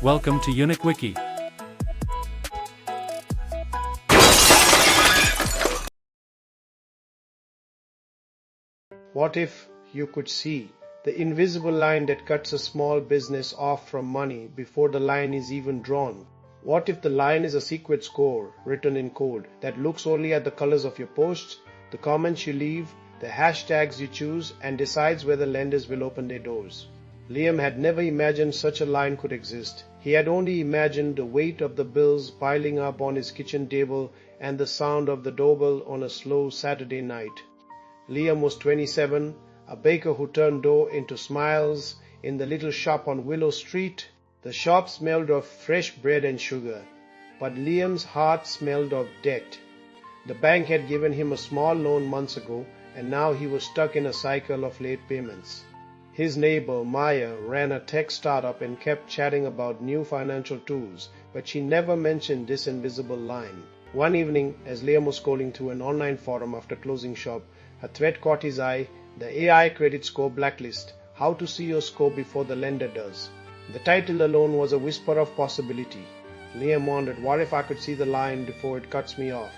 Welcome to Unique Wiki. What if you could see the invisible line that cuts a small business off from money before the line is even drawn? What if the line is a secret score written in code that looks only at the colors of your posts, the comments you leave, the hashtags you choose, and decides whether lenders will open their doors? Liam had never imagined such a line could exist. He had only imagined the weight of the bills piling up on his kitchen table and the sound of the doorbell on a slow Saturday night. Liam was 27, a baker who turned dough into smiles in the little shop on Willow Street. The shop smelled of fresh bread and sugar, but Liam's heart smelled of debt. The bank had given him a small loan months ago, and now he was stuck in a cycle of late payments. His neighbor, Maya, ran a tech startup and kept chatting about new financial tools, but she never mentioned this invisible line. One evening, as Liam was scrolling through an online forum after closing shop, a thread caught his eye: the AI Credit Score Blacklist, how to see your score before the lender does. The title alone was a whisper of possibility. Liam wondered, what if I could see the line before it cuts me off?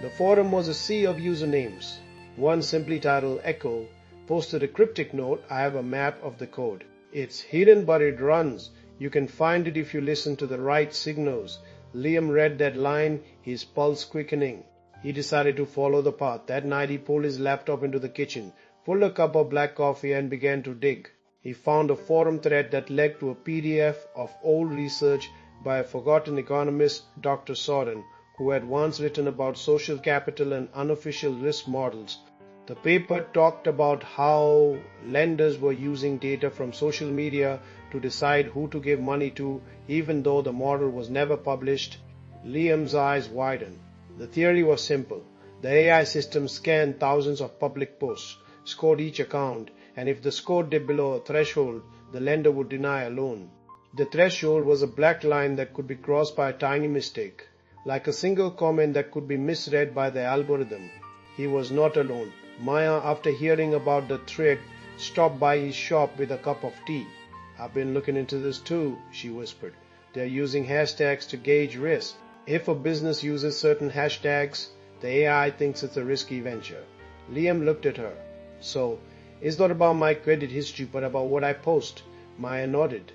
The forum was a sea of usernames. One simply titled Echo posted a cryptic note: I have a map of the code. It's hidden but it runs. You can find it if you listen to the right signals. Liam read that line, his pulse quickening. He decided to follow the path. That night he pulled his laptop into the kitchen, pulled a cup of black coffee and began to dig. He found a forum thread that led to a PDF of old research by a forgotten economist, Dr. Soren, who had once written about social capital and unofficial risk models. The paper talked about how lenders were using data from social media to decide who to give money to, even though the model was never published. Liam's eyes widened. The theory was simple. The AI system scanned thousands of public posts, scored each account, and if the score dipped below a threshold, the lender would deny a loan. The threshold was a black line that could be crossed by a tiny mistake, like a single comment that could be misread by the algorithm. He was not alone. Maya, after hearing about the thread, stopped by his shop with a cup of tea. I've been looking into this too, she whispered. They're using hashtags to gauge risk. If a business uses certain hashtags, the AI thinks it's a risky venture. Liam looked at her. So, it's not about my credit history but about what I post. Maya nodded.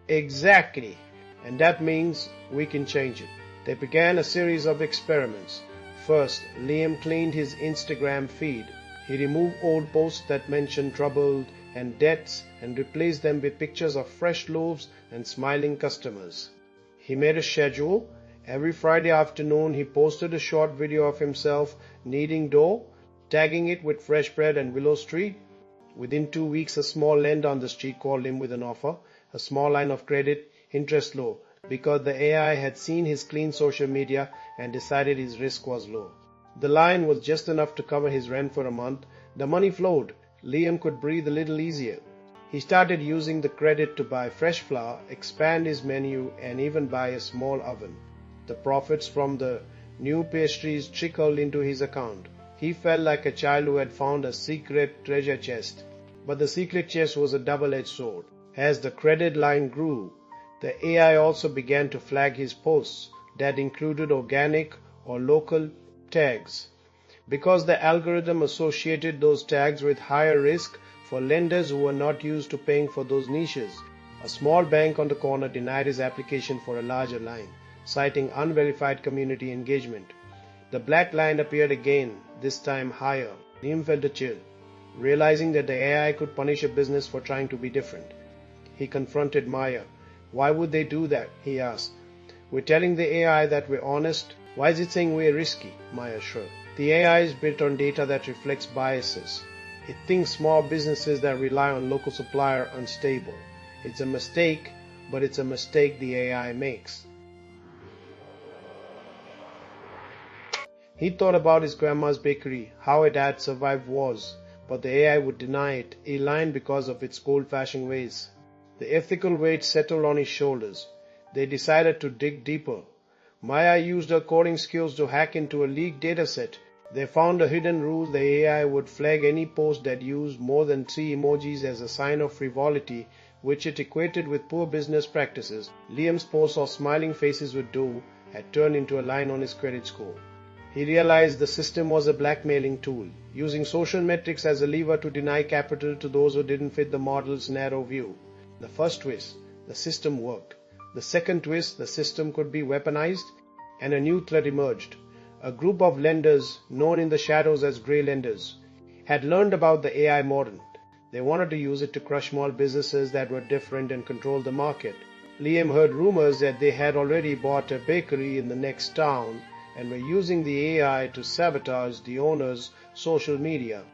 Exactly. And that means we can change it. They began a series of experiments. First, Liam cleaned his Instagram feed. He removed old posts that mentioned trouble and debts and replaced them with pictures of fresh loaves and smiling customers. He made a schedule. Every Friday afternoon he posted a short video of himself kneading dough, tagging it with fresh bread and Willow Street. Within 2 weeks a small lender on the street called him with an offer, a small line of credit, interest low, because the AI had seen his clean social media and decided his risk was low. The line was just enough to cover his rent for a month. The money flowed. Liam could breathe a little easier. He started using the credit to buy fresh flour, expand his menu, and even buy a small oven. The profits from the new pastries trickled into his account. He felt like a child who had found a secret treasure chest. But the secret chest was a double-edged sword. As the credit line grew, the AI also began to flag his posts that included organic or local tags, because the algorithm associated those tags with higher risk for lenders who were not used to paying for those niches. A small bank on the corner denied his application for a larger line, citing unverified community engagement. The black line appeared again, this time higher. Liam felt a chill, realizing that the AI could punish a business for trying to be different. He confronted Maya. Why would they do that? He asked. We're telling the AI that we're honest. Why is it saying we're risky? Maya shrugged. The AI is built on data that reflects biases. It thinks small businesses that rely on local supply are unstable. It's a mistake, but it's a mistake the AI makes. He thought about his grandma's bakery, how it had survived wars, but the AI would deny it, a line because of its old-fashioned ways. The ethical weight settled on his shoulders. They decided to dig deeper. Maya used her coding skills to hack into a leaked dataset. They found a hidden rule: the AI would flag any post that used more than 3 emojis as a sign of frivolity, which it equated with poor business practices, Liam's post of smiling faces would do had turned into a line on his credit score. He realized the system was a blackmailing tool, using social metrics as a lever to deny capital to those who didn't fit the model's narrow view. The first twist, the system worked. The second twist, the system could be weaponized, and a new threat emerged. A group of lenders, known in the shadows as grey lenders, had learned about the AI model. They wanted to use it to crush small businesses that were different and control the market. Liam heard rumors that they had already bought a bakery in the next town and were using the AI to sabotage the owner's social media.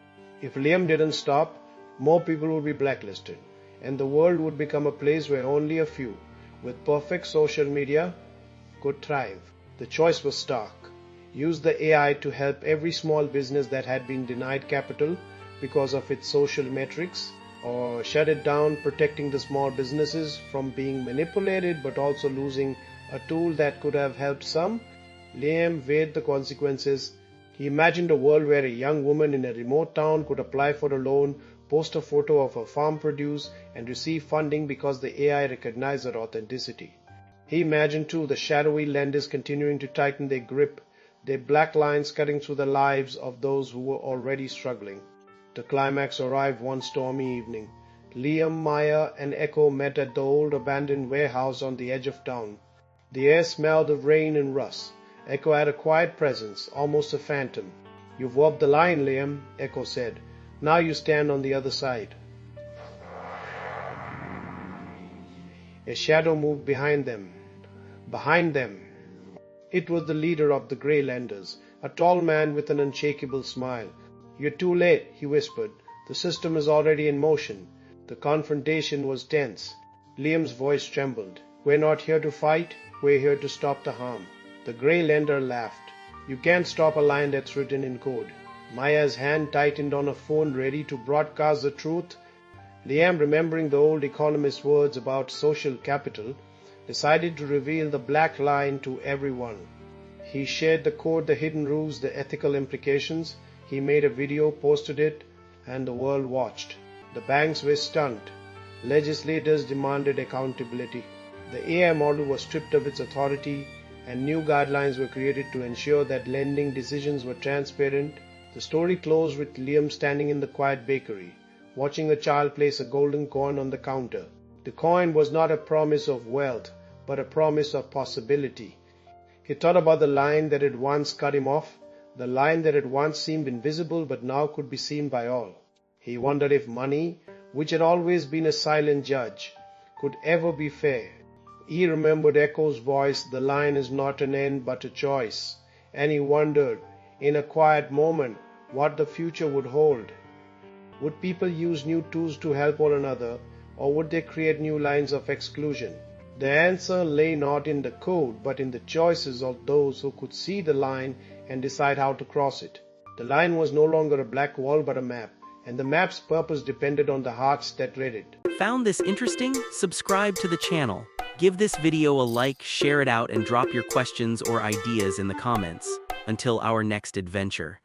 If Liam didn't stop, more people would be blacklisted, and the world would become a place where only a few, with perfect social media, could thrive. The choice was stark. Use the AI to help every small business that had been denied capital because of its social metrics, or shut it down, protecting the small businesses from being manipulated but also losing a tool that could have helped some. Liam weighed the consequences. He imagined a world where a young woman in a remote town could apply for a loan, post a photo of her farm produce, and receive funding because the AI recognized her authenticity. He imagined too the shadowy lenders continuing to tighten their grip, their black lines cutting through the lives of those who were already struggling. The climax arrived one stormy evening. Liam, Maya, and Echo met at the old abandoned warehouse on the edge of town. The air smelled of rain and rust. Echo had a quiet presence, almost a phantom. "You've walked the line, Liam," Echo said. "Now you stand on the other side." A shadow moved behind them. It was the leader of the grey lenders, a tall man with an unshakable smile. "You're too late," he whispered. "The system is already in motion." The confrontation was tense. Liam's voice trembled. "We're not here to fight, we're here to stop the harm." The grey lender laughed. "You can't stop a line that's written in code." Maya's hand tightened on a phone, ready to broadcast the truth. Liam, remembering the old economist's words about social capital, decided to reveal the black line to everyone. He shared the code, the hidden rules, the ethical implications. He made a video, posted it, and the world watched. The banks were stunned. Legislators demanded accountability. The AI model was stripped of its authority, and new guidelines were created to ensure that lending decisions were transparent. The story closed with Liam standing in the quiet bakery, watching a child place a golden coin on the counter. The coin was not a promise of wealth, but a promise of possibility. He thought about the line that had once cut him off, the line that had once seemed invisible but now could be seen by all. He wondered if money, which had always been a silent judge, could ever be fair. He remembered Echo's voice, "The line is not an end but a choice," and he wondered, in a quiet moment, what the future would hold. Would people use new tools to help one another, or would they create new lines of exclusion? The answer lay not in the code, but in the choices of those who could see the line and decide how to cross it. The line was no longer a black wall but a map, and the map's purpose depended on the hearts that read it. Found this interesting? Subscribe to the channel. Give this video a like, share it out, and drop your questions or ideas in the comments. Until our next adventure.